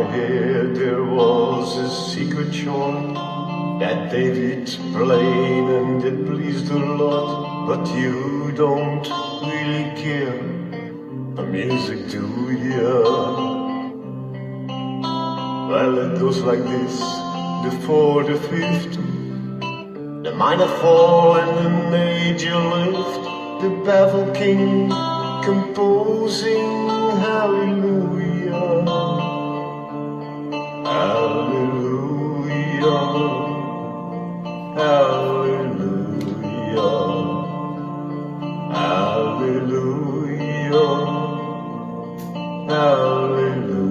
heard there was a secret chord that they did plain and it pleased a lot, but you don't really care for music, do you? Well, it goes like this: the fourth, the fifth, the minor fall and the major lift, the baffled king composing hallelujah, hallelujah, hallelujah, hallelujah, hallelujah.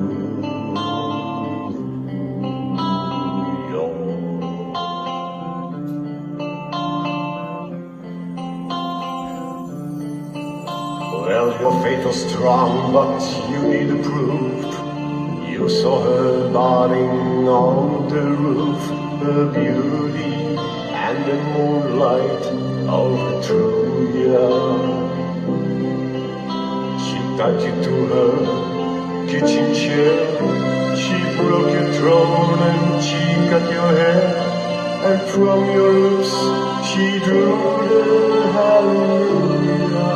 Well, your faith was strong, but you needed proof. You saw her nodding on the roof, her beauty and the moonlight overthrew you. She tied you to her kitchen chair, she broke your throne and she cut your hair, and from your lips she drew the hallelujah.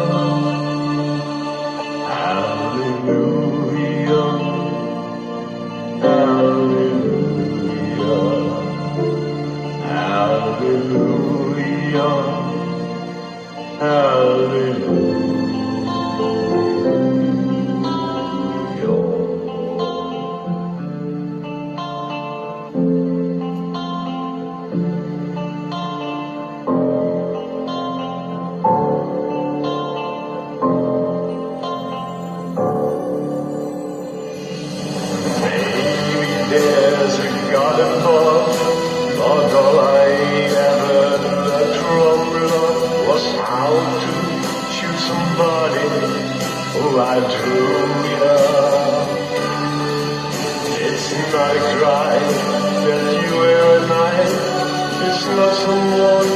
Hallelujah, hallelujah, hallelujah, hallelujah. There's a God above, but all I ever learned from love was how to choose somebody who I drew ya. It's not a cry that you wear at night, it's not someone